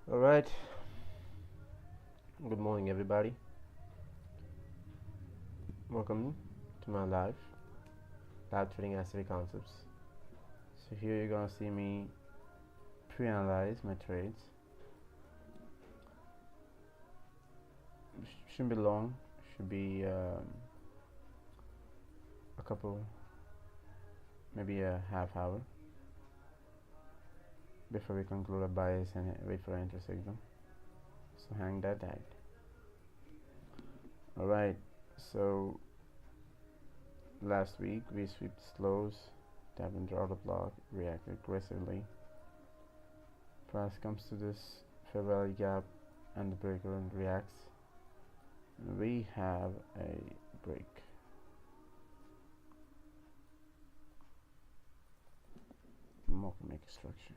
All right. Good morning, everybody. Welcome to my live Trading ICT Concepts. So here you're gonna see me pre-analyze my trades. Shouldn't be long. Should be a couple, maybe a half hour before we conclude a bias and wait for an enter signal. So hang that tight. All right. So last week we swept slows, tapped into order block, reacted aggressively. Price comes to this fair value gap and the breaker and reacts. We have a break. Market maker structure.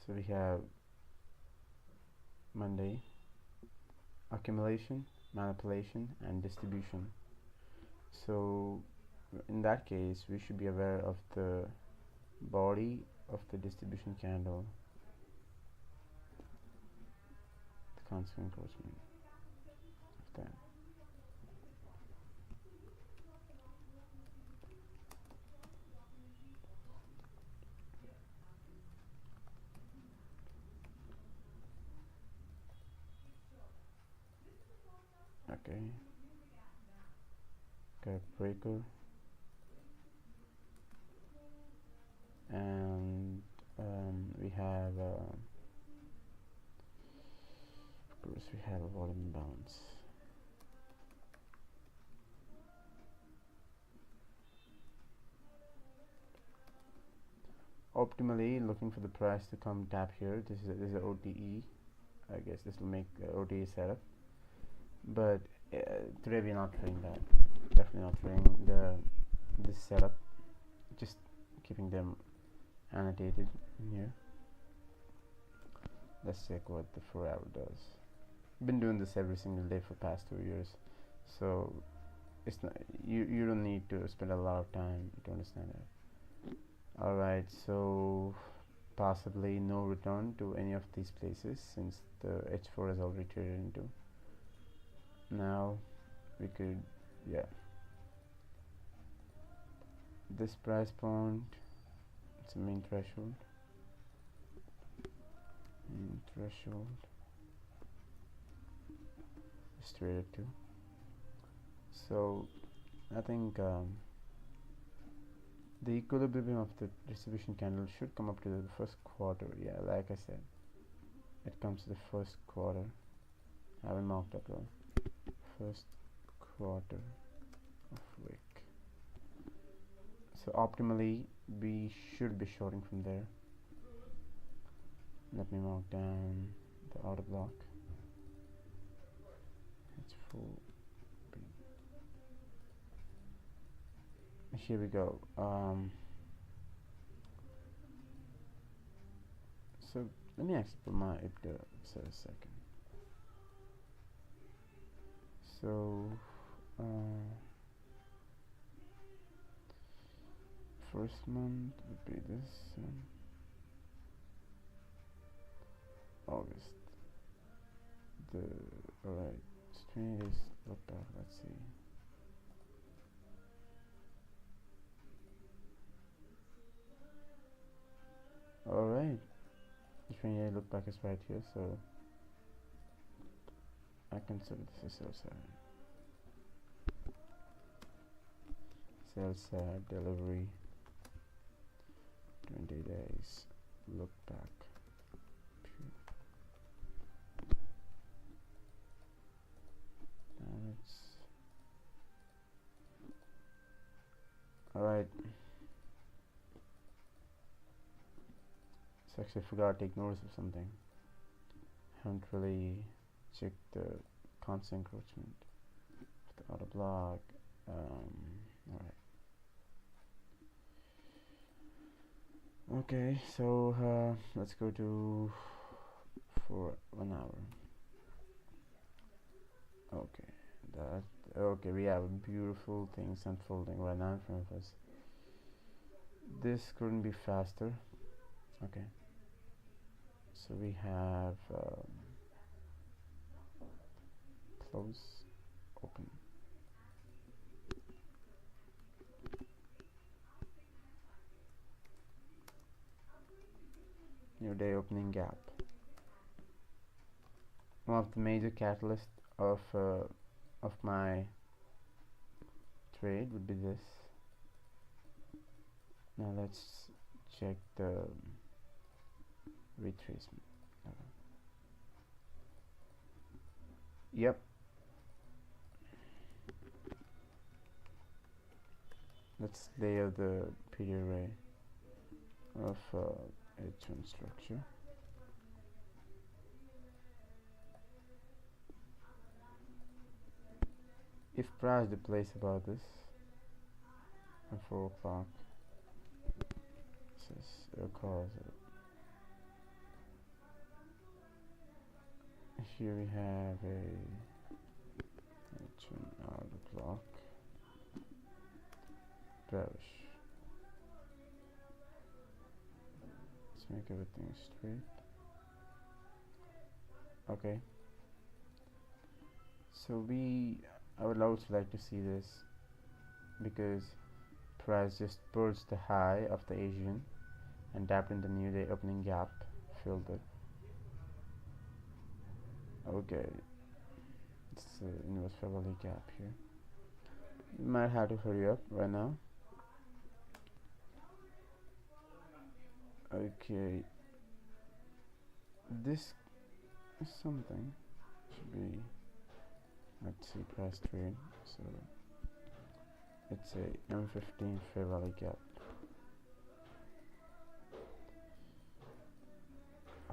So we have Monday accumulation, manipulation, and distribution. So in that case, we should be aware of the body of the distribution candle, the constant encroachment of that. Okay, got breaker, and we have of course we have a volume bounce. Optimally looking for the price to come tap here. This is a OTE. I guess this will make OTE setup, but today we're not trading that. Definitely not trading this setup. Just keeping them annotated in here. Let's check what the 4-hour does. Been doing this every single day for past 2 years, so it's not you don't need to spend a lot of time to understand that. All right, so possibly no return to any of these places since the H4 is already traded into. Now we could, yeah, this price point, it's a main threshold. Is traded to. So I think the equilibrium of the distribution candle should come up to the first quarter. Yeah, like I said, it comes to the first quarter. I haven't marked that wrong. First quarter of wick. So optimally we should be shorting from there. Let me mark down the order block. It's full. Here we go. So let me actually put my IPDA for a second. So first month would be this August. Alright, it's 20 days look back. Let's see. Alright, the 20-day look back is right here, so I consider this a sell side. Sell side delivery, 20 days look back. Alright. So actually I forgot to take notice of something. Haven't really checked the constant encroachment of the auto block. Alright. Okay, so let's go to for 1 hour. Okay, we have beautiful things unfolding right now in front of us. This couldn't be faster. Okay, so we have close, open. New day opening gap. One of the major catalysts of my trade would be this. Now let's check the retracement. Yep. Let's layer the PD array of H1 structure. If price deplays about this at 4 o'clock, this will cause it. Here we have a H1 out of block, bearish. Let's make everything straight. Okay. So I would also like to see this because price just purged the high of the Asian and tapped in the new day opening gap, filled it. Okay, it's the inverse fair value gap here. You might have to hurry up right now. Okay, this is something should be, let's see, price trade. So it's a M15 fair value gap.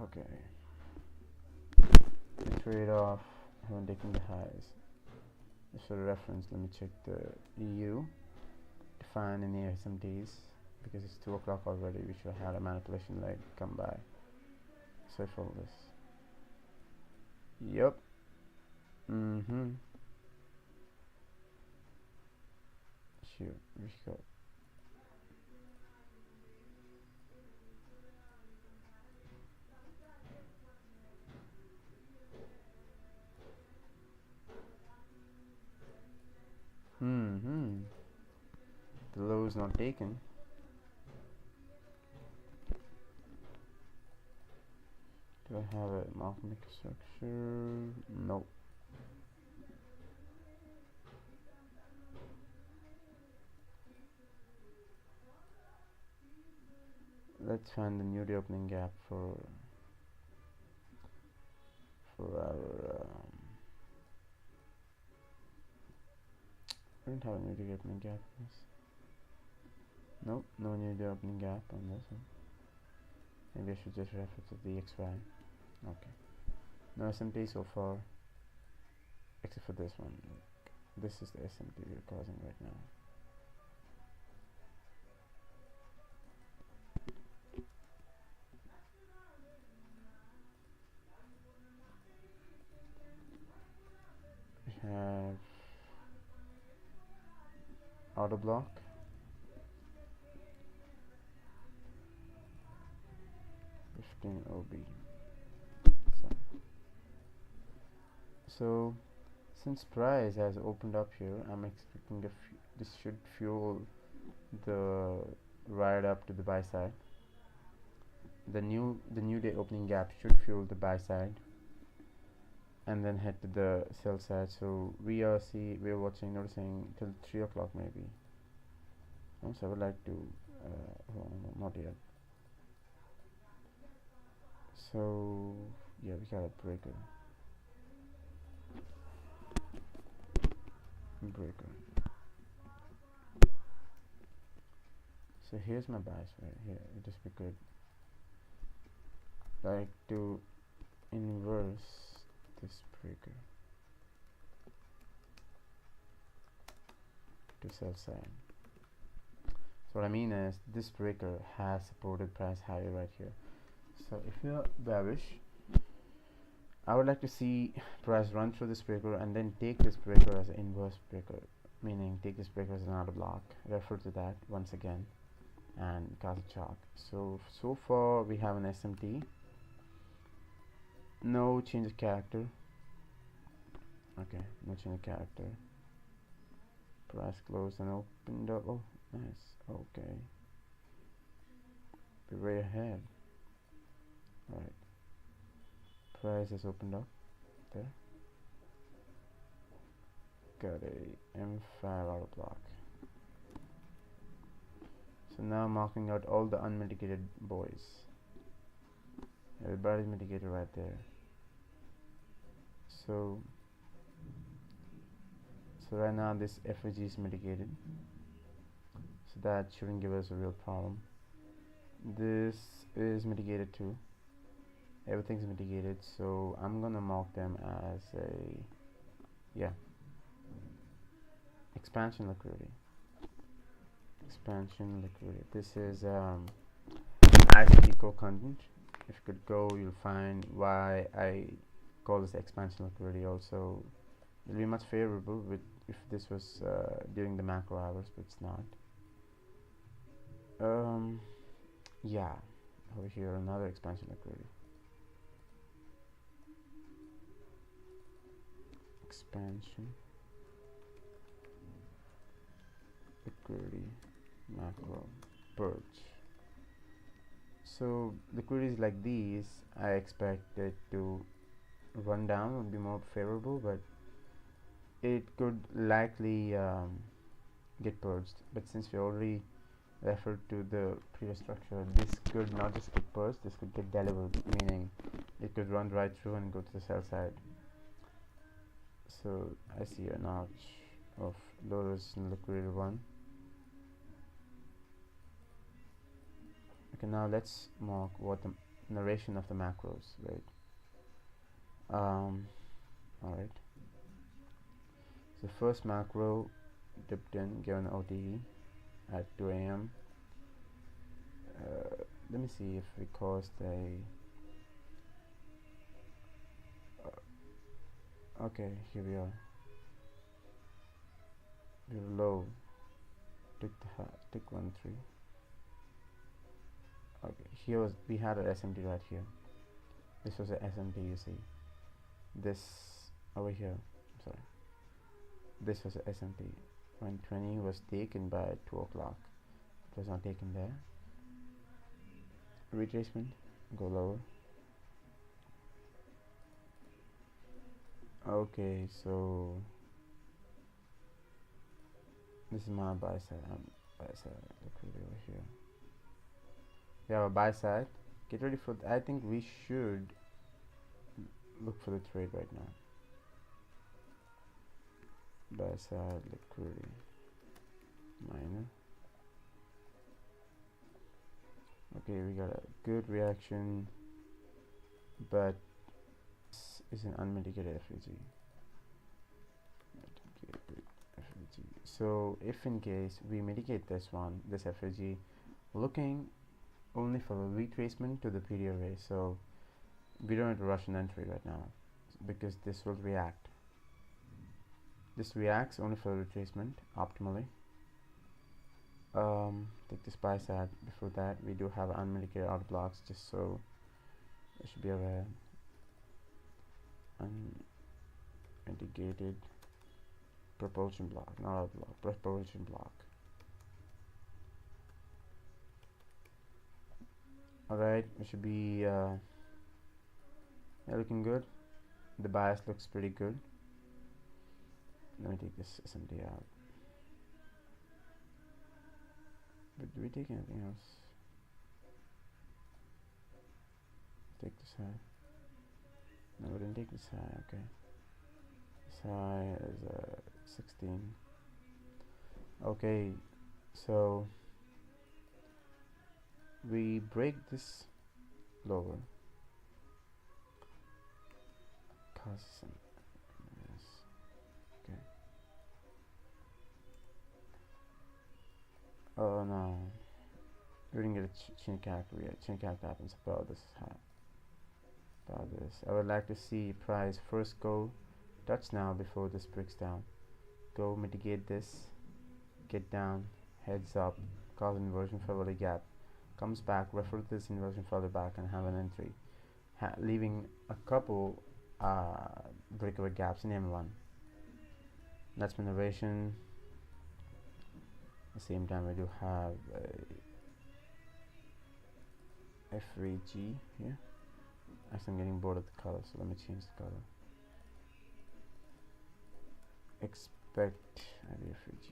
Okay, the trade off, haven't taken the highs. Just for reference, let me check the EU, define any SMTs, because it's 2 o'clock already. We should have a manipulation leg come by. So for this, yep, sure, we go. The low is not taken. Do I have a market maker structure? Nope. Let's find the new day opening gap for our we don't have a new day opening gap. Nope, no new day opening gap on this one. Maybe I should just refer to the XY. Okay, no SMT so far, except for this one. This is the SMT we're causing right now. We have auto block, OB. So since price has opened up here, I'm expecting this should fuel the ride up to the buy side. The new day opening gap should fuel the buy side and then head to the sell side. So we're noticing till 3 o'clock maybe. Also, I would like to hold on, not yet. So yeah, we got a breaker. So here's my bias right here. It just be good. Like to inverse this breaker to sell side. So what I mean is this breaker has supported price higher right here. So if you're bearish, I would like to see price run through this breaker and then take this breaker as an inverse breaker, meaning take this breaker as another block, refer to that once again, and castle chalk. So far we have an SMT, no change of character. Okay, no change of character. Price closed and opened up. Oh, nice. Okay, we're way ahead. Alright, price has opened up there. Got a M5 auto block. So now marking out all the unmitigated boys. Everybody's mitigated right there. So right now this efficacy is mitigated, so that shouldn't give us a real problem. This is mitigated too. Everything's mitigated, so I'm gonna mark them as a expansion liquidity. This is ICT core content. If you could go, you'll find why I call this expansion liquidity. Also, it'll be much favorable with if this was during the macro hours, but it's not. Yeah, over here another expansion liquidity. Expansion liquidity macro purge. So liquidities like these, I expect it to run down, would be more favorable, but it could likely get purged. But since we already referred to the previous structure, this could not just get purged, this could get delivered, meaning it could run right through and go to the sell side. So I see a notch of low resistance liquidity 1. Okay, now let's mark what the narration of the macros, right? Alright, so first macro dipped in, given OTE at 2 a.m. Let me see if we caused a okay, here we are. We're low, tick 1 3. Okay, here was we had an SMT right here. This was an SMT, you see. This over here, sorry, this was an SMT. 120 was taken by 2 o'clock. It was not taken there. Retracement, go lower. Okay, so this is my buy side. Buy side liquidity over here. We have a buy side. Get ready for I think we should look for the trade right now. Buy side liquidity minor. Okay, we got a good reaction, but this is an unmitigated FVG. So if in case we mitigate this FVG, looking only for a retracement to the PD array, so we don't have to rush an entry right now because this will react. This reacts only for retracement optimally. Take this buy side. Before that, we do have unmitigated out blocks, just so I should be aware. Unmitigated propulsion block, not out block, propulsion block. Alright, we should be looking good. The bias looks pretty good. Let me take this SMT out. But do we take anything else? Take this high. No, we didn't take this high. Okay. This high is 16. Okay, so we break this lower. Cause some. Yes. Okay. Oh no, we didn't get a chin character yet. Chin character happens about this high. About this, I would like to see price first go touch now before this breaks down. Go mitigate this, get down, heads up, cause inversion failure gap, comes back, refer to this inversion failure back, and have an entry, leaving a couple breakaway gaps in M1. That's my narration. At the same time, I do have FVG here. Actually, I'm getting bored of the color, so let me change the color. Expect FVG.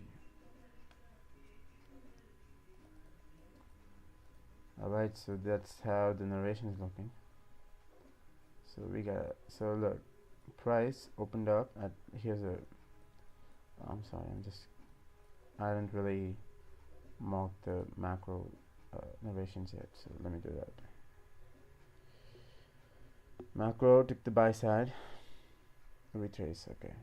Alright, so that's how the narration is looking. So we got, so look, price opened up at, here's a, I'm sorry, I didn't really mark the macro narrations yet, so let me do that. Macro took the buy side, retrace, okay.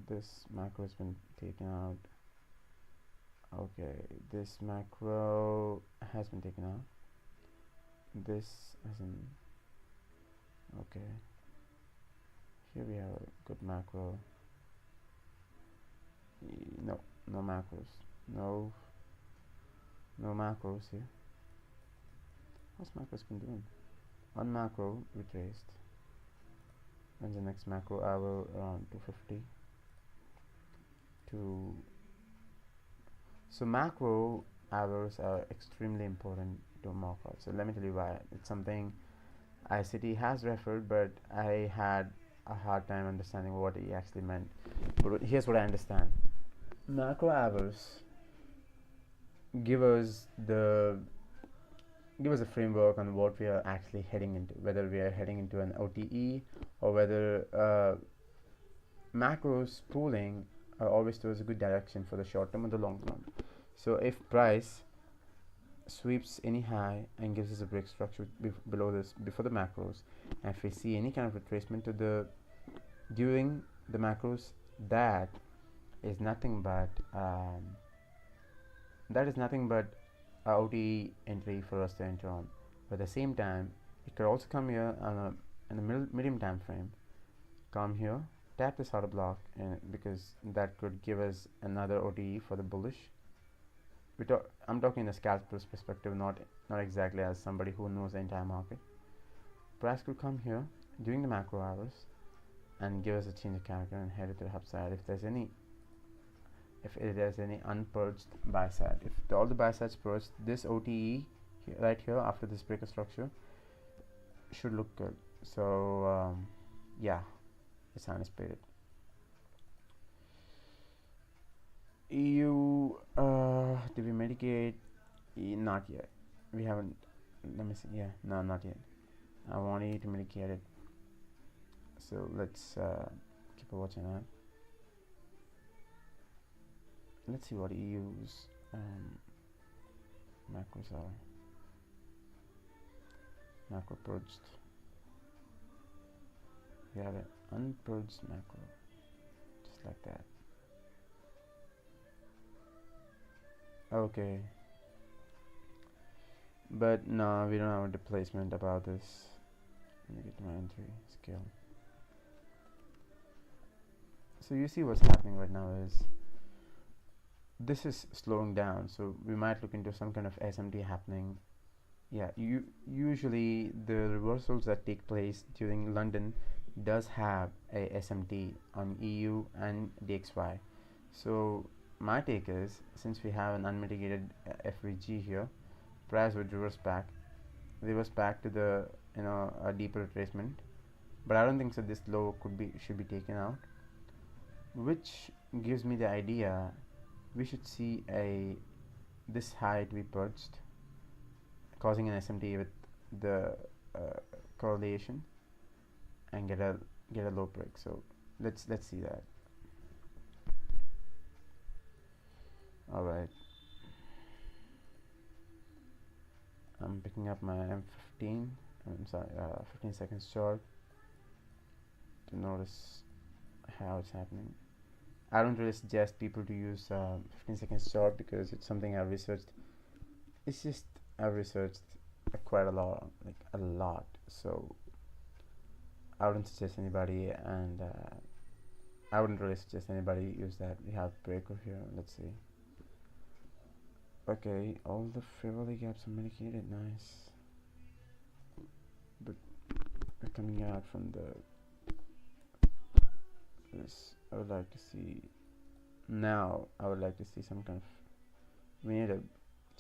This macro has been taken out. Okay, this macro has been taken out. This hasn't. Okay. Here we have a good macro. No macros. No macros here. What's macros been doing? One macro retraced. When's the next macro hour? Around 250. So macro hours are extremely important to mark out. So let me tell you why. It's something ICT has referred, but I had a hard time understanding what he actually meant. But here's what I understand. Macro hours give us a framework on what we are actually heading into, whether we are heading into an OTE or whether macros pooling are always towards a good direction for the short term or the long term. So if price sweeps any high and gives us a break structure below this before the macros, and if we see any kind of retracement to the during the macros, that is nothing but a OTE entry for us to enter on. But at the same time, it could also come here on in the medium time frame, come here, tap this order block, and because that could give us another OTE for the bullish. I'm talking in a scalper's perspective, not exactly as somebody who knows the entire market. Price could come here during the macro hours and give us a change of character and head to the upside if there's any unpurged buy side. If all the buy sides purged, this OTE right here after this breaker structure should look good. So yeah, it's anticipated. EU, did we mitigate? Not yet. We haven't. Let me see. Yeah, no, not yet. I want you to mitigate it. So let's keep a watch on that. Let's see what EU's macros are. Macro purged. We have an unpurged macro, just like that. Okay, but no, we don't have a displacement about this. Let me get to my entry scale. So you see what's happening right now is this is slowing down, so we might look into some kind of SMT happening. Yeah, usually the reversals that take place during London does have a SMT on EU and DXY. So my take is, since we have an unmitigated FVG here, price would reverse back to the a deeper retracement, but I don't think so this low should be taken out, which gives me the idea we should see this high to be purged, causing an SMT with the correlation, and get a low break. So let's see that. All right, I'm picking up my M15. I'm sorry, 15 seconds short to notice how it's happening. I don't really suggest people to use 15 seconds short because it's something I've researched. It's just I've researched quite a lot, so I wouldn't suggest anybody, and I wouldn't really suggest anybody use that. We have breaker here. Let's see. Okay, all the frivolity gaps are mitigated, nice. But we're coming out from this. I would like to see now. I would like to see some kind of. We need a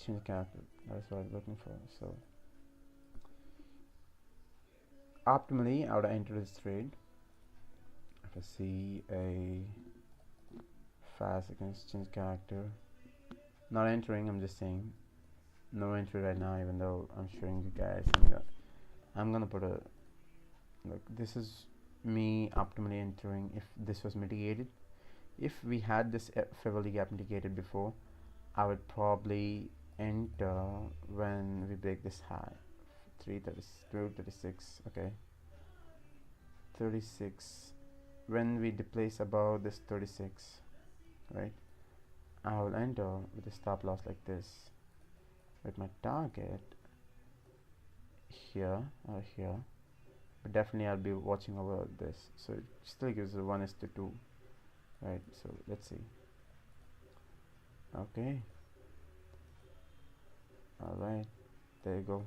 change character. That's what I'm looking for. So optimally, I would enter this trade. If I see a fast against change character, not entering. I'm just saying no entry right now. Even though I'm showing you guys, I'm gonna put a look. This is me optimally entering. If this was mitigated, if we had this frivolity gap mitigated before, I would probably enter when we break this high. 236. Okay, 36. When we deplace above this 36, right, I will enter with a stop loss like this, with my target here or here, but definitely I'll be watching over this, so it still gives a 1:2, right? So let's see. Okay, all right, there you go.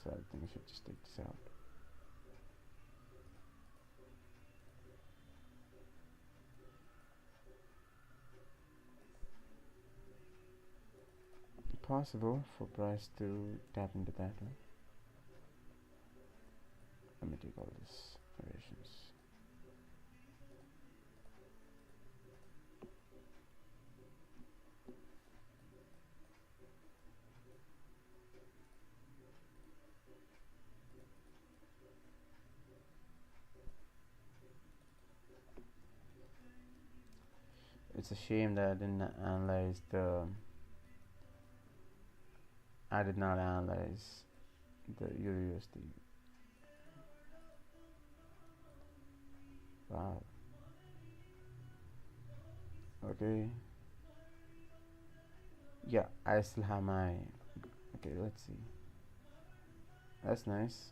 So I think I should just take this out. Possible for price to tap into that, right? Let me take all these variations. It's a shame that I didn't analyze the. I did not analyze the EURUSD. Wow. Okay. Yeah, I still have my. Okay, let's see. That's nice.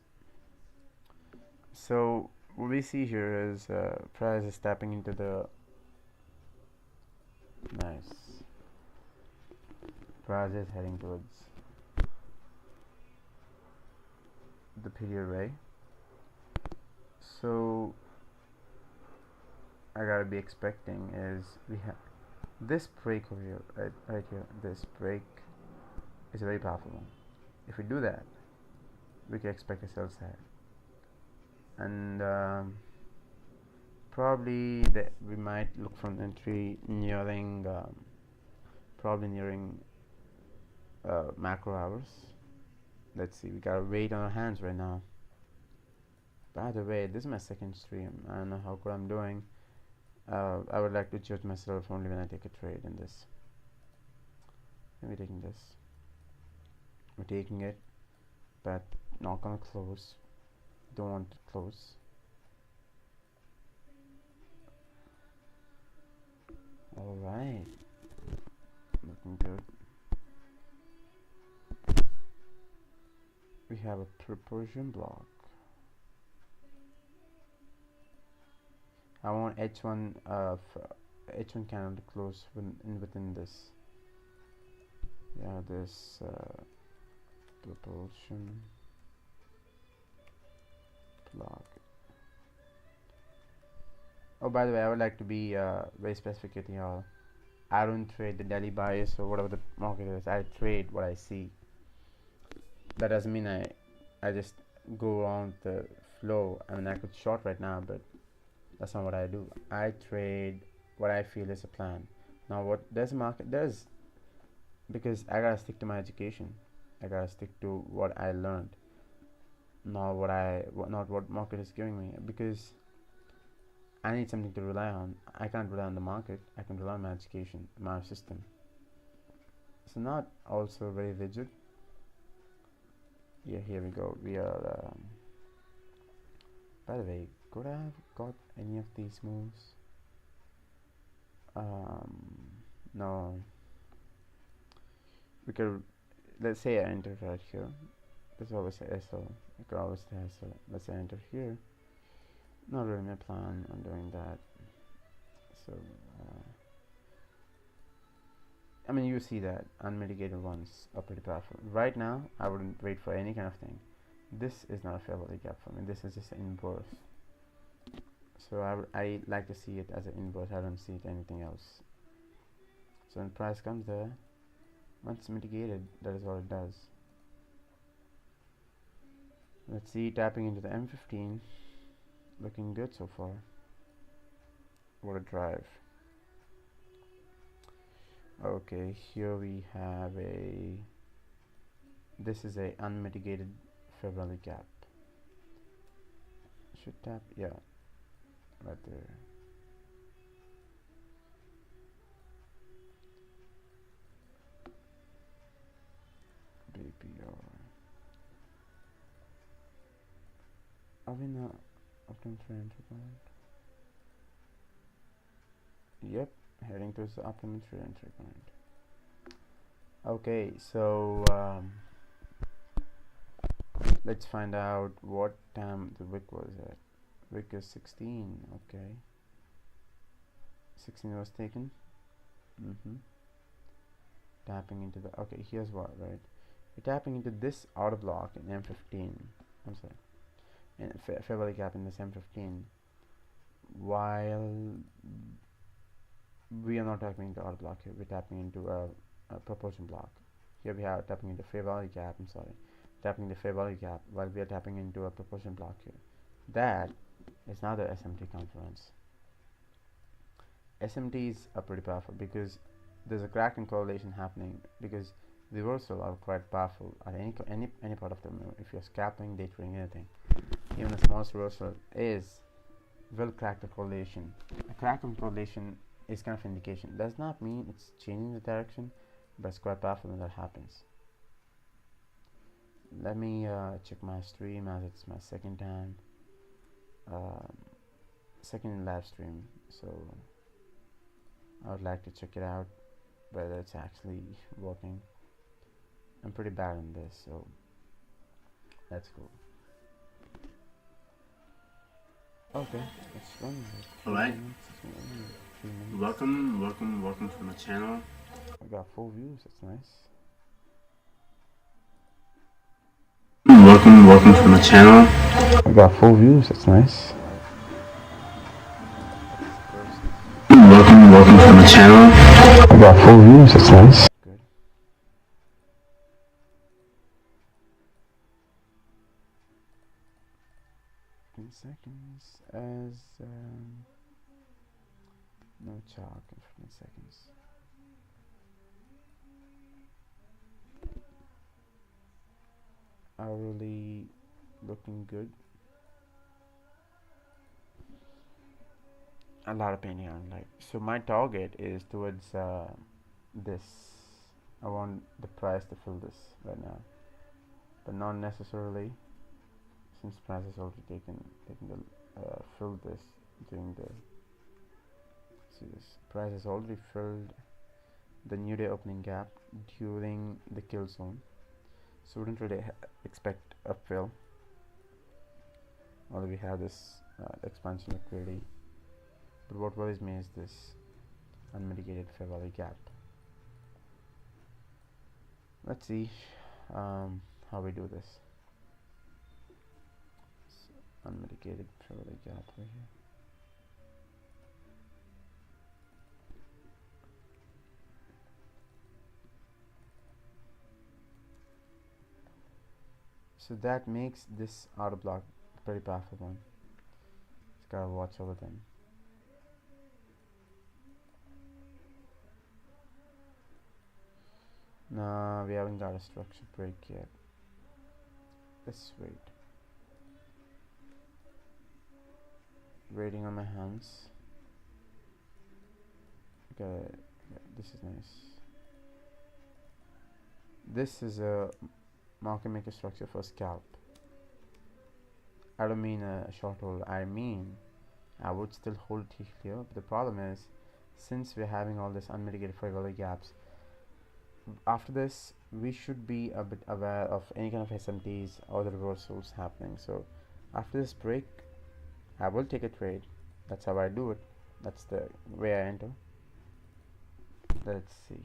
So what we see here is price is tapping into the. Nice. Price is heading towards the period ray. So I gotta be expecting is we have this break over here, right here. This break is a very powerful one. If we do that, we can expect a sell side, and probably that we might look for an entry nearing, probably nearing macro hours. Let's see, we gotta wait on our hands right now. By the way, this is my second stream. I don't know how good I'm doing. I would like to judge myself only when I take a trade in this. Maybe taking this. We're taking it, but not gonna close. Don't want to close. Alright. Looking good. We have a proportion block. I want H1 H1 candle to close within this. Yeah, this propulsion block. Oh, by the way, I would like to be very specific with y'all. I don't trade the daily bias or whatever the market is. I trade what I see. That doesn't mean I just go around the flow. I mean, I could short right now, but that's not what I do. I trade what I feel is a plan. Now, what does market does? Because I gotta stick to my education. I gotta stick to what I learned, not what market is giving me. Because I need something to rely on. I can't rely on the market. I can rely on my education, my system. So not also very rigid. Yeah, here we go. We are. By the way, could I have got any of these moves? No. We could. Let's say I enter right here. There's always a SL. I could always say SL. Let's say I enter here. Not really my plan on doing that. So I mean, you see that unmitigated ones are pretty powerful. Right now, I wouldn't wait for any kind of thing. This is not a fair value gap for me. This is just an inverse. So I like to see it as an inverse. I don't see it anything else. So when price comes there, once mitigated, that is what it does. Let's see, tapping into the M15, looking good so far. What a drive. Okay, here we have this is a unmitigated fair value gap. Should tap, yeah, right there. BPR. Are we not optimum trade entry point? Yep, heading towards the optimum trade entry point. Okay, so let's find out what time the wick was at. Wick is 16. Okay, 16 was taken. Tapping into the, okay, here's what, right? We're tapping into this outer block in M15. I'm sorry, in fair value gap in this M15, while we are not tapping into outer block here. We're tapping into a proportion block. Here we are tapping into fair value gap. I'm sorry, tapping the fair value gap while we are tapping into a proportion block here. That is now the SMT confluence. SMTs are pretty powerful because there's a cracking correlation happening, because reversal are quite powerful at any part of the move. If you're scalping, day trading, anything, even the smallest reversal will crack the correlation. A cracking correlation is kind of indication. Does not mean it's changing the direction, but it's quite powerful when that happens. Let me check my stream, as it's my second time, second live stream, so I would like to check it out whether it's actually working. I'm pretty bad on this, so that's cool. Okay, let's run. Alright, welcome to my channel. I got 4 views, that's nice. Welcome to my channel. I got 4 views, that's nice. Welcome to my channel. I got 4 views, that's nice. Good. In seconds as no chalk in 15 seconds. Hourly looking good. A lot of painting on light. So my target is towards this. I want the price to fill this right now, but not necessarily, since price has already taken the filled this during the. See, this price has already filled the new day opening gap during the kill zone, so wouldn't really expect a fill. Although we have this expansion liquidity, but what worries me is this unmitigated fair value gap. Let's see how we do this. Unmitigated fair value gap right here. So that makes this outer block a pretty powerful one. Just gotta watch over them. No, we haven't got a structure break yet. Let's wait. Waiting on my hands. Okay, yeah, this is nice. This is a market maker structure for scalp. I don't mean a short hold, I mean I would still hold it here, but the problem is, since we're having all this unmitigated fair value gaps, after this we should be a bit aware of any kind of SMTs or the reversals happening. So after this break, I will take a trade. That's how I do it. That's the way I enter. Let's see.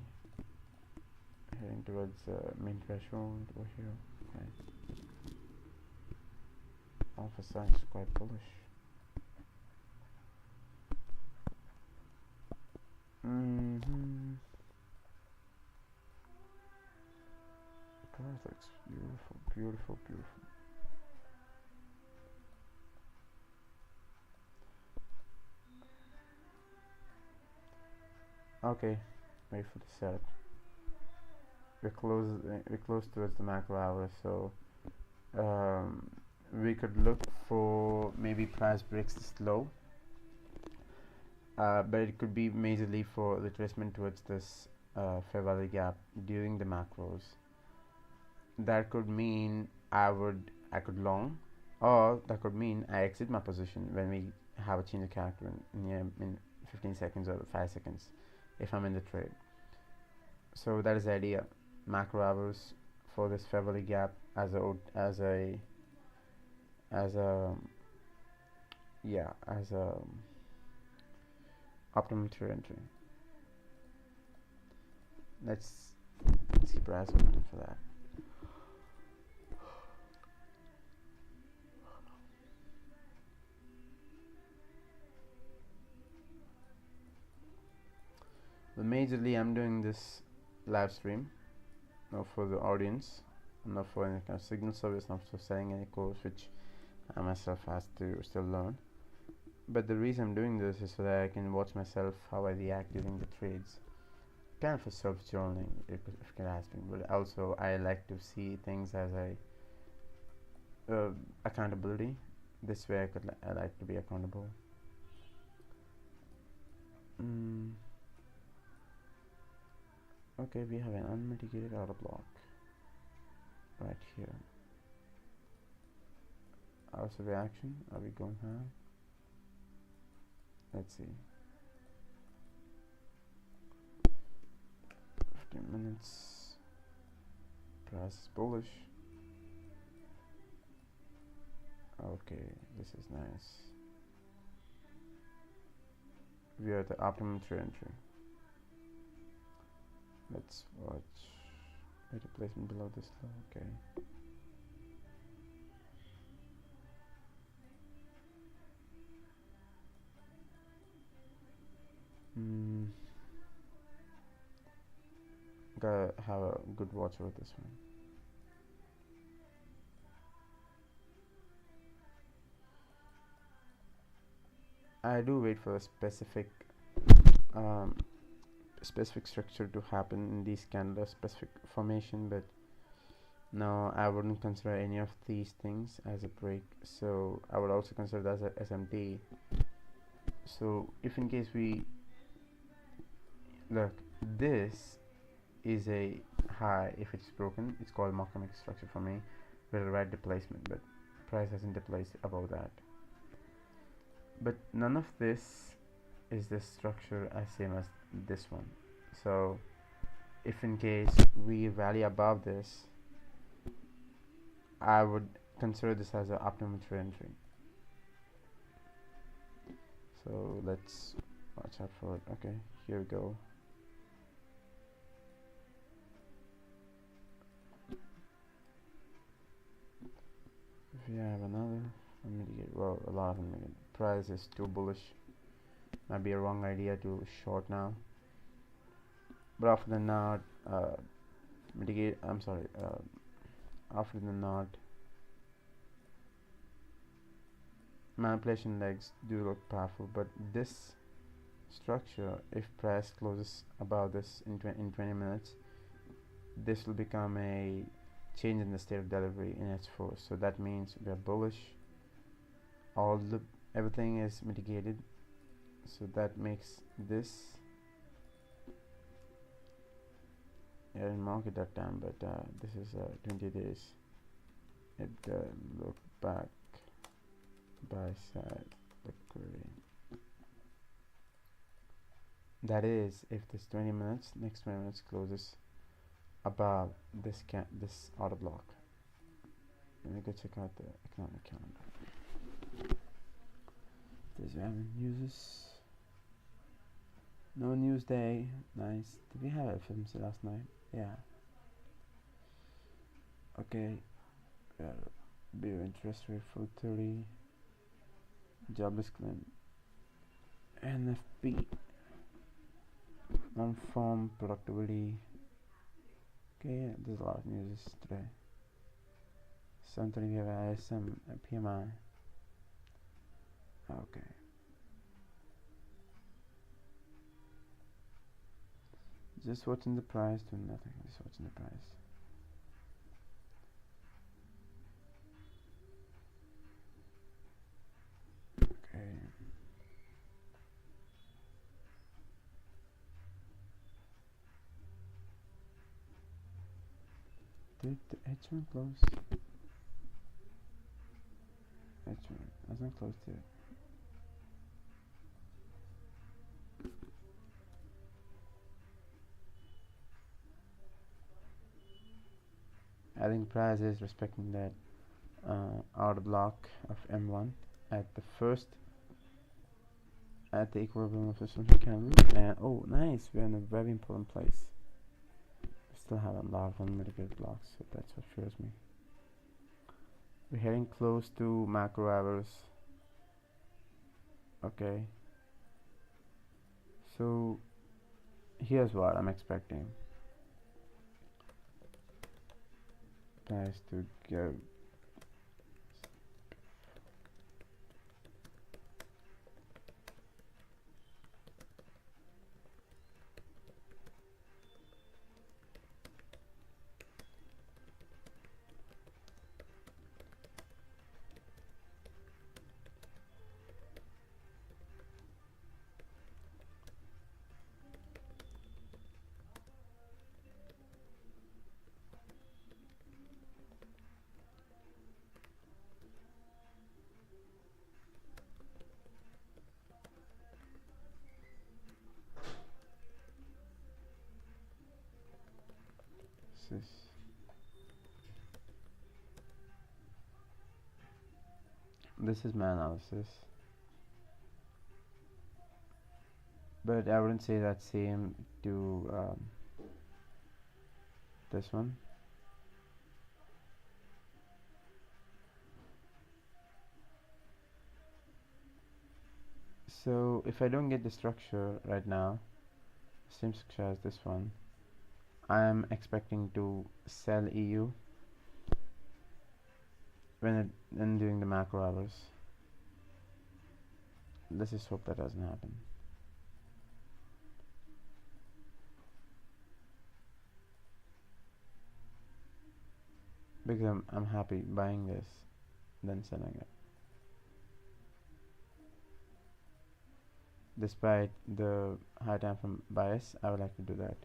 heading towards main threshold over here. Okay. Alpha sign is quite bullish. Price looks beautiful, beautiful, beautiful. Okay, wait for the set. We're close towards the macro hour, so we could look for maybe price breaks this low, but it could be majorly for retracement towards this fair value gap during the macros. That could mean I could long, or that could mean I exit my position when we have a change of character in 15 seconds or 5 seconds if I'm in the trade. So that is the idea. Macro hours for this fair value gap as a optimum trade entry. Let's see price open for that. But majorly I'm doing this live stream not for the audience, not for any kind of signal service, not for selling any course, which I myself has to still learn. But the reason I'm doing this is so that I can watch myself how I react during the trades. Kind of a self-journaling, if you can ask me. But also I like to see things as a accountability. This way I like to be accountable. Okay, we have an unmitigated order block right here. Hours of reaction, are we going high? Let's see. 15 minutes. Price is bullish. Okay, this is nice. We are at the optimum trade entry. Let's watch. Wait, a placement below this low. Okay. Gotta have a good watch over this one. I do wait for a specific structure to happen in these candles, specific formation, but no, I wouldn't consider any of these things as a break, so I would also consider that as a SMT. So if in case we look, this is a high. If it's broken, it's called Markov structure for me with a right displacement, but price hasn't displaced above that. But none of this is the structure as same as this one. So if in case we rally above this, I would consider this as an optimum trade entry. So let's watch out for it. Okay, here we go. If we have another unmitigated, well, a lot of unmitigated. Price is too bullish. Might be a wrong idea to short now. But after the nod, after the nod, manipulation legs do look powerful, but this structure, if price closes above this in 20 minutes, this will become a change in the state of delivery in its force. So that means we are bullish. Everything is mitigated, so that makes this. I didn't mark it that time, but this is 20 days. It look back buy side liquidity. That is, if this 20 minutes, next 20 minutes closes above this order block. Let me go check out the economic calendar. There's haven't uses. No news day. Nice. Did we have FMC last night? Yeah. Okay, beer interest rate for 30, jobless claim, NFP, non-farm productivity. Okay, there's a lot of news today. 7:30 we have ISM and PMI. Okay. Just watching the price, doing nothing. Just watching the price. Okay. Did the H1 close? H1 hasn't closed yet. I think price is respecting that order block of M1 at the first, at the equilibrium of the social candle. And oh, nice, we're in a very important place. We still have a lot of unmitigated blocks, so that's what fears me. We're heading close to macro hours. Okay, so here's what I'm expecting. Price to go. This is my analysis, but I wouldn't say that's same to this one. So if I don't get the structure right now, same structure as this one, I am expecting to sell EU when during the macro hours. Let's just hope that doesn't happen. Because I'm happy buying this, then selling it. Despite the high time from bias, I would like to do that.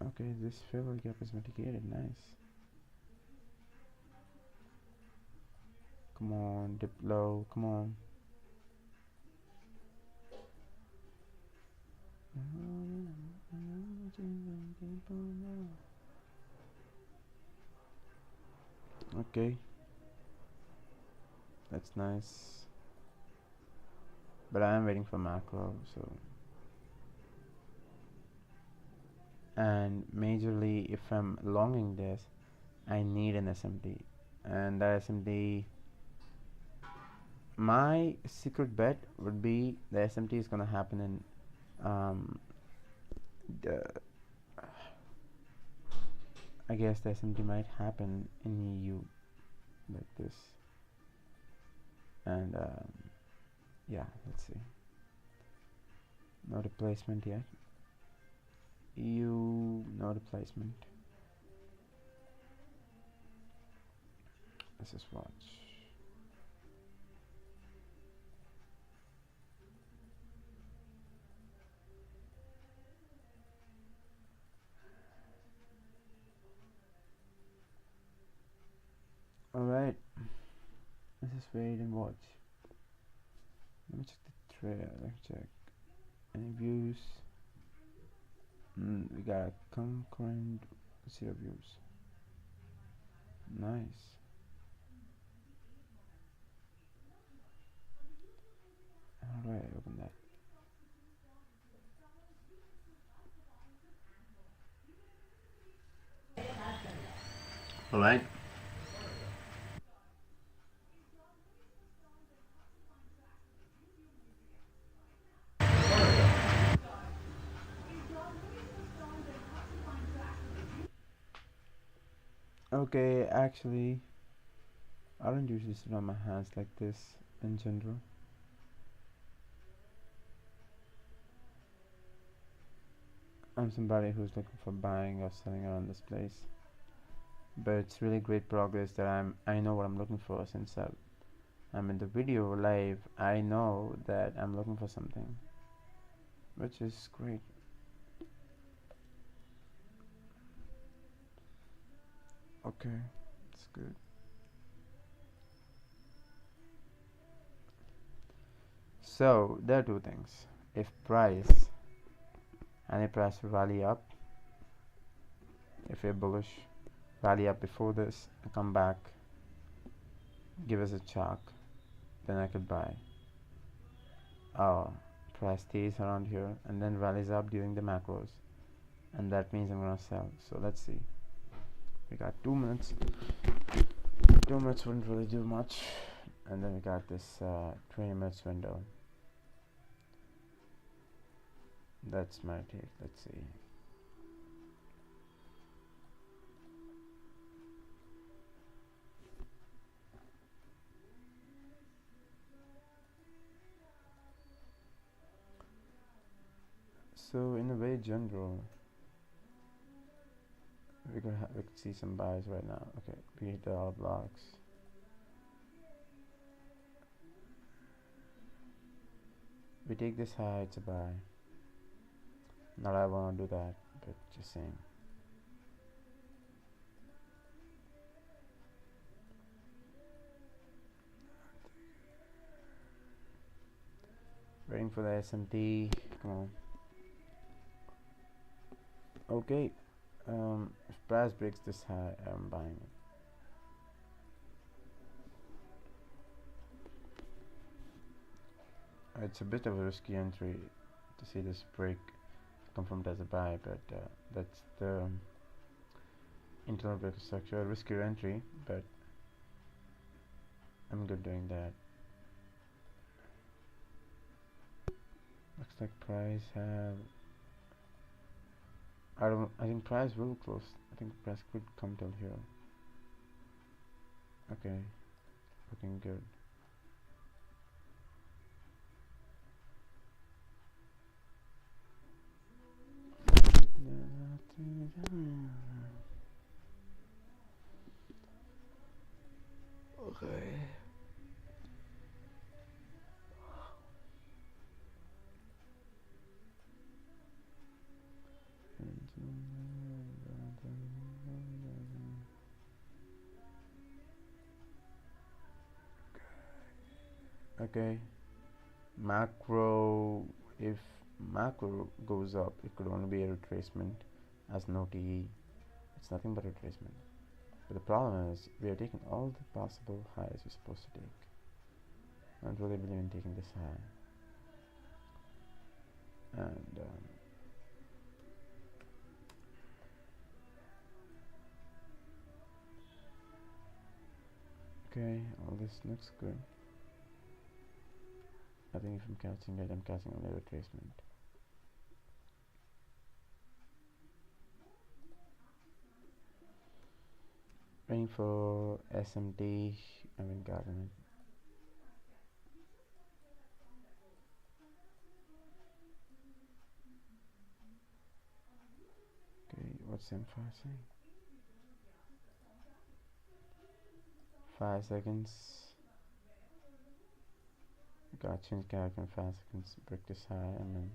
Okay, this failure gap is mitigated. Nice. Come on, dip low. Come on. Okay, that's nice. But I am waiting for macro, so. And majorly, if I'm longing this, I need an SMD, and that SMD, my secret bet would be the SMT is gonna happen in I guess the SMT might happen in EU like this, and yeah, let's see. No replacement yet. EU, no replacement. Let's just watch. Alright, let's just wait and watch. Let me check the trade. Let's check any views. We got a concurrent zero views. Nice. Alright, open that. Alright. Okay, actually, I don't usually sit on my hands like this in general. I'm somebody who's looking for buying or selling around this place, but it's really great progress that I know what I'm looking for. Since I'm in the video live, I know that I'm looking for something, which is great. Okay, it's good. So there are two things. If any price rally up, if you're bullish, rally up before this, come back, give us a chalk, then I could buy. Price stays around here and then rallies up during the macros, and that means I'm gonna sell. So let's see. We got 2 minutes. 2 minutes wouldn't really do much, and then we got this 20 minutes window. That's my take. Let's see. So in a way general, we could see some buys right now. Okay, we hit the all blocks. We take this high, it's a buy. Not I want to do that, but just saying. Waiting for the SMT. Come on. Okay. If price breaks this high, I'm buying it. It's a bit of a risky entry to see this break confirmed as a buy, but that's the internal break structure. Riskier entry, but I'm good doing that. Looks like price have. I think price will close. I think price could come till here. Okay, looking good. Okay. Okay. Macro, if macro goes up, it could only be a retracement as an OTE. It's nothing but retracement. But the problem is we are taking all the possible highs we're supposed to take. I don't really believe in taking this high. And okay, all this looks good. I think if I'm catching it, I'm catching only retracement. Waiting for SMT. I haven't gotten it. Okay, what's M5 saying? 5 seconds. Got change character in 5 seconds. Break this high and then.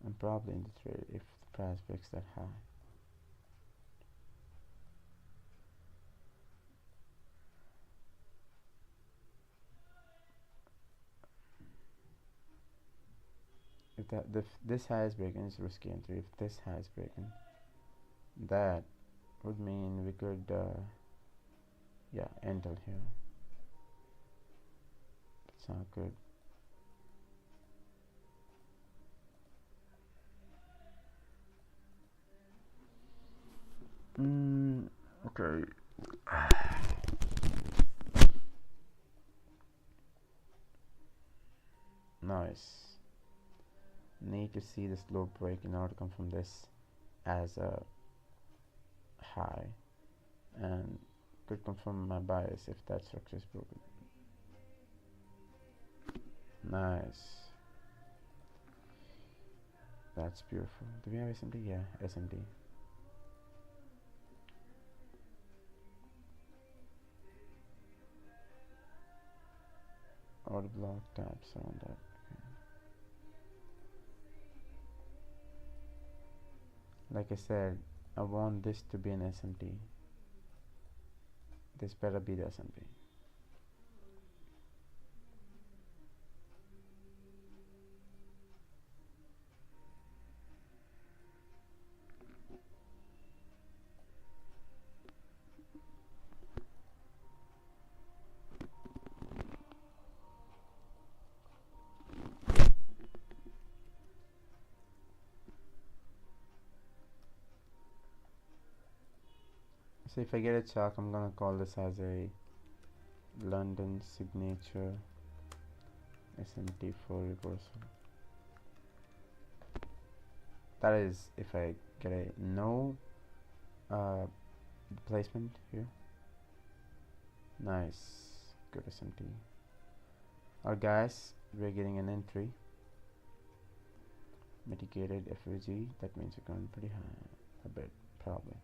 I'm probably in the trade if the price breaks that high. this high is breaking, it's risky entry. If this high is breaking, that would mean we could yeah, enter here. It's not good. Okay. Nice. Need to see the slope break in order to come from this as a high, and could confirm my bias if that structure is broken. Nice. That's beautiful. Do we have SMD? Yeah, SMD. Order block taps on that. Okay. Like I said, I want this to be an SMD. This better be the SMD. So if I get a chalk, I'm gonna call this as a London signature SMT for reversal. That is if I get a no placement here. Nice, good SMT. Alright guys, we're getting an entry. Mitigated efficacy, that means we're going pretty high, a bit probably.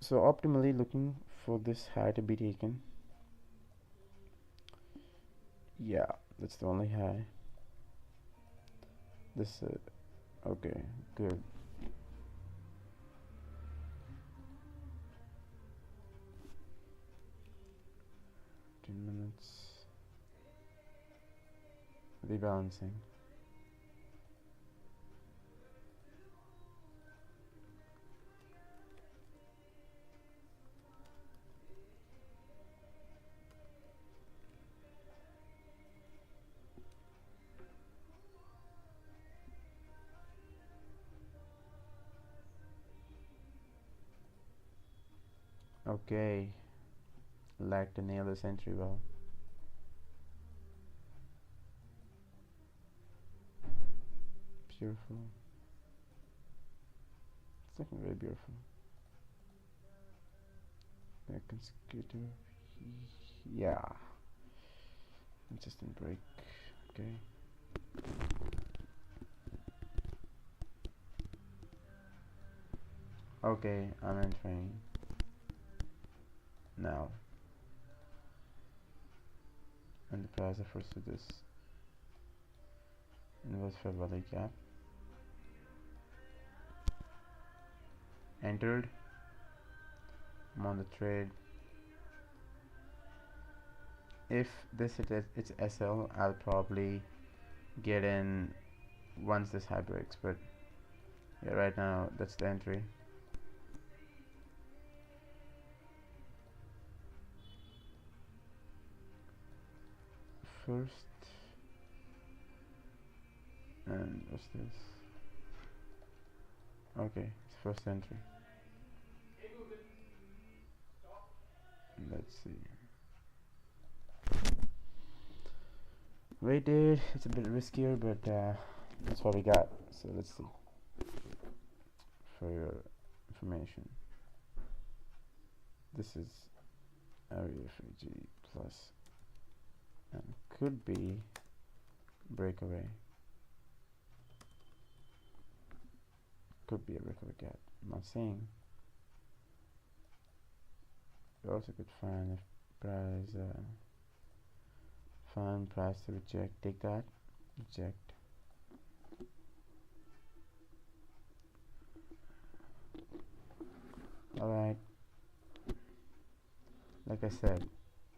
So optimally looking for this high to be taken. Yeah, that's the only high. This okay, good. Minutes. Rebalancing. Okay, like to nail this entry well. Beautiful. It's looking very beautiful. The consecutive, yeah. Consistent break. Okay. Okay, I'm entering now. And the price refers to this inverse fair value gap. Entered. I'm on the trade. If this is it's SL, I'll probably get in once this high breaks, but yeah, right now that's the entry. First, and what's this? Okay, it's first entry. Let's see. Weighted, it's a bit riskier, but that's what we got. So let's see. For your information, this is area FG plus, and could be breakaway. Could be a breakaway gap. I'm not saying. You also could find if price find price to reject. Take that. Reject. Alright. Like I said,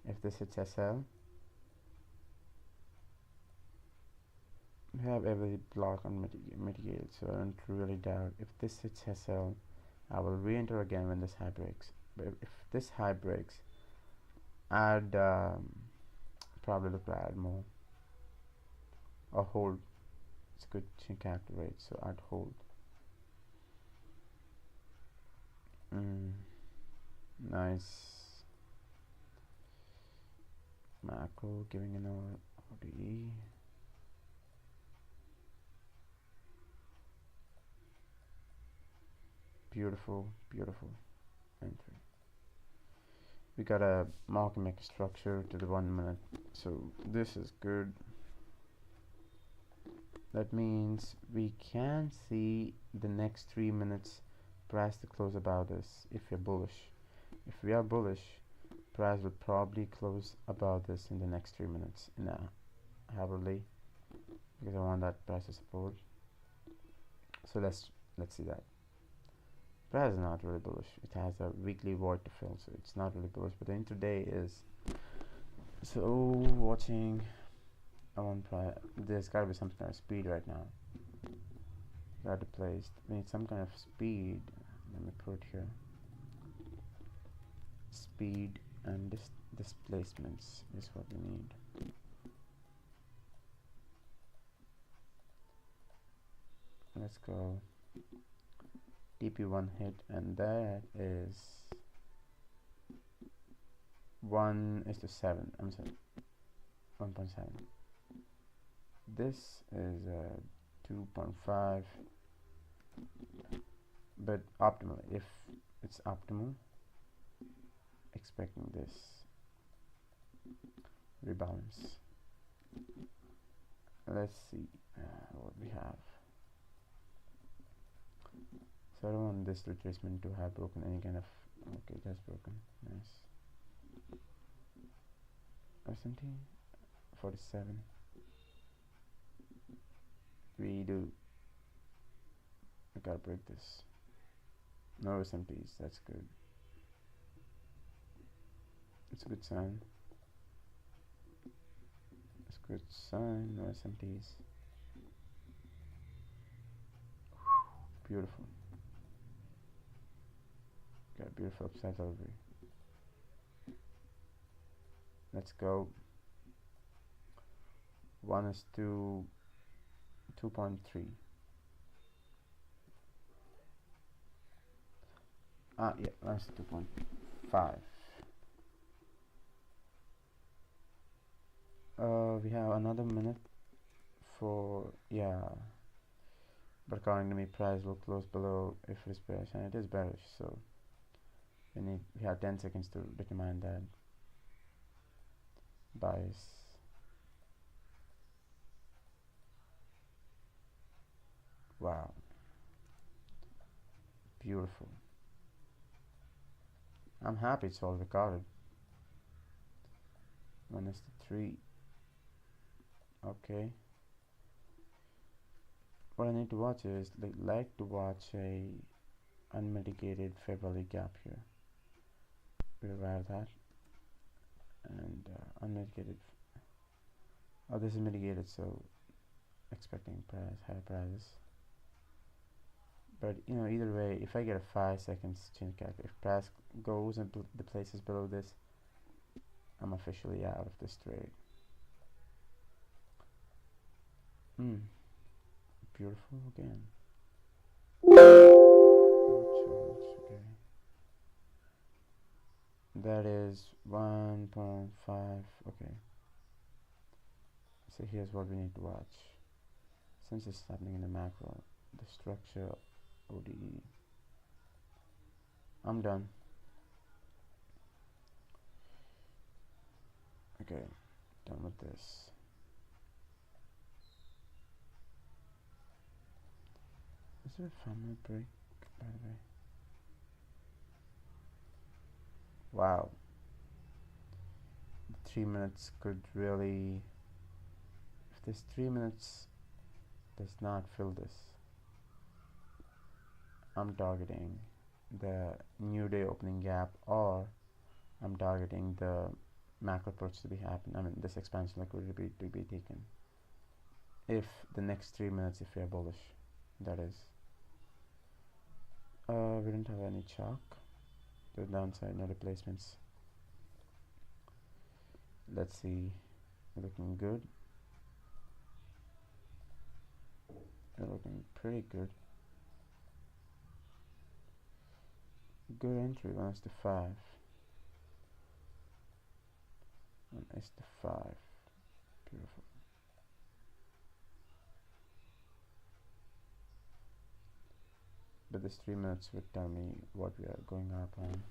if this hits SL, We have every block mitigated, so I don't really doubt. If this hits SL, I will re-enter again when this high breaks. But if this high breaks, I'd probably look to add more or hold. It's good to calculate, so I'd hold. Nice macro giving an ODE. Beautiful, beautiful entry. We got a market maker structure to the 1 minute, so this is good. That means we can see the next 3 minutes price to close above this if we're bullish. If we are bullish, price will probably close above this in the next 3 minutes in a hourly, because I want that price to support. So let's see that. Price is not really bullish. It has a weekly void to fill, so it's not really bullish, but the intraday is. So watching, I want price. There's gotta be some kind of speed right now. Got to place. We need some kind of speed. Let me put here. Speed and displacements is what we need. Let's go. TP1 hit, and that is 1:7. I'm sorry, 1.7. This is 2.5, but optimal. If it's optimal, expecting this rebalance. Let's see what we have. So I don't want this retracement to have broken any kind of. Okay, that's broken. Nice. S&T 47. We gotta break this. No S&Ps. That's good. It's a good sign. It's a good sign. No S&Ps. Beautiful. Got beautiful upside delivery. Let's go. 1:2.3. Yeah, 1:2.5. We have another minute for, yeah, but according to me, price will close below if it's bearish, and it is bearish, so we have 10 seconds to determine that bias. Wow, beautiful. I'm happy it's all recorded. 1:3. Okay. What I need to watch is like to watch a unmitigated fair value gap here. We arrive that, and unmitigated. Oh, this is mitigated, so expecting higher prices. But either way, if I get a 5 seconds change gap, if price goes and the places below this, I'm officially out of this trade. Beautiful again. Okay. That is 1.5. Okay. So here's what we need to watch. Since it's happening in the macro, the structure ODE. I'm done. Okay, done with this. Is there a 5-minute break, by the way? Wow. 3 minutes could really. If this 3 minutes does not fill this, I'm targeting the new day opening gap, or I'm targeting the macro approach to be happen. I mean, this expansion liquidity to be taken. if the next 3 minutes if we are bullish, that is. We don't have any chalk to the downside, no replacements. Let's see, looking good. Looking pretty good. Good entry, 1 is to 5. 1 is to 5. Beautiful. But this 3 minutes would tell me what we are going up on.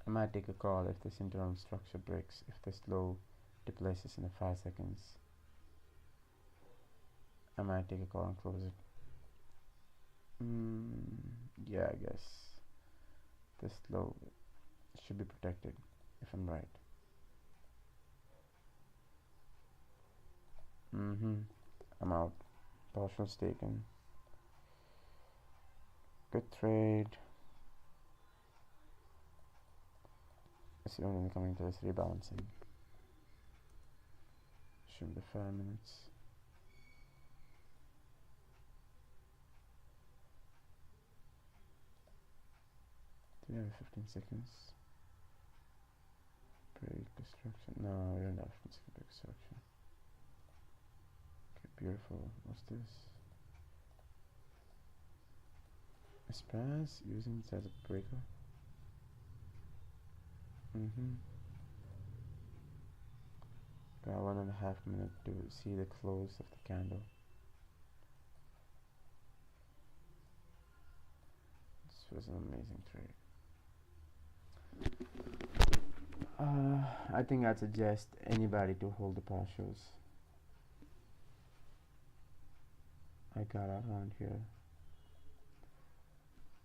I might take a call if this internal structure breaks, if this low deplaces in 5 seconds. I might take a call and close it. Yeah, I guess this low should be protected if I'm right. I'm out. Partials taken. Good trade. I see only coming to this rebalancing. Should be 5 minutes. Do we have 15 seconds? Break destruction. No, we don't have 15 seconds break destruction. Okay, beautiful. What's this? Spaz using this as a breaker. Got 1.5 minutes to see the close of the candle. This was an amazing trade. I think I'd suggest anybody to hold the partials. I got out around here,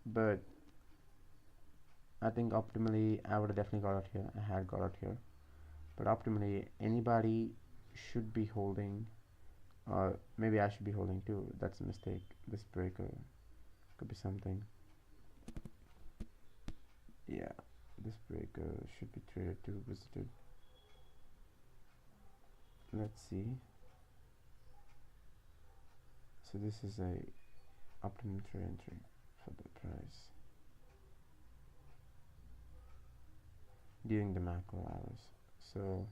but I think optimally I would have definitely got out here. I had got out here, but optimally anybody should be holding, or maybe I should be holding too. That's a mistake. This breaker could be something. Yeah, this breaker should be traded to visited. Let's see. So this is a optimum trade entry for the price during the macro hours. So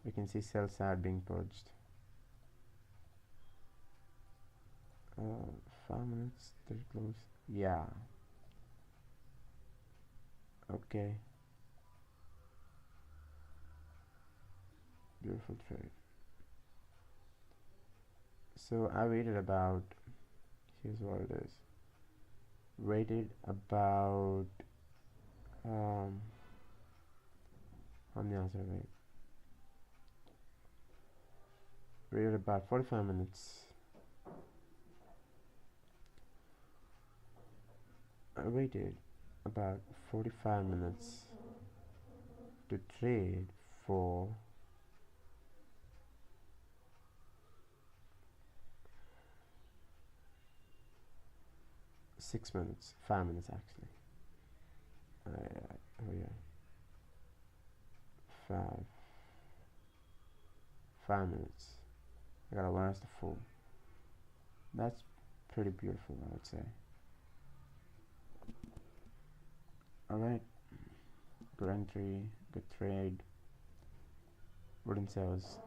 we can see sell side being purged. 5 minutes, they're close. Yeah. Okay. Beautiful trade. So I waited about, here's what it is. Waited about how many hours I wait? Waited about 45 minutes. I waited about 45 minutes to trade for 6 minutes, 5 minutes actually. Oh yeah, 5 minutes. I got a last to full. That's pretty beautiful, I would say. Alright, good entry, good trade. Wouldn't say I was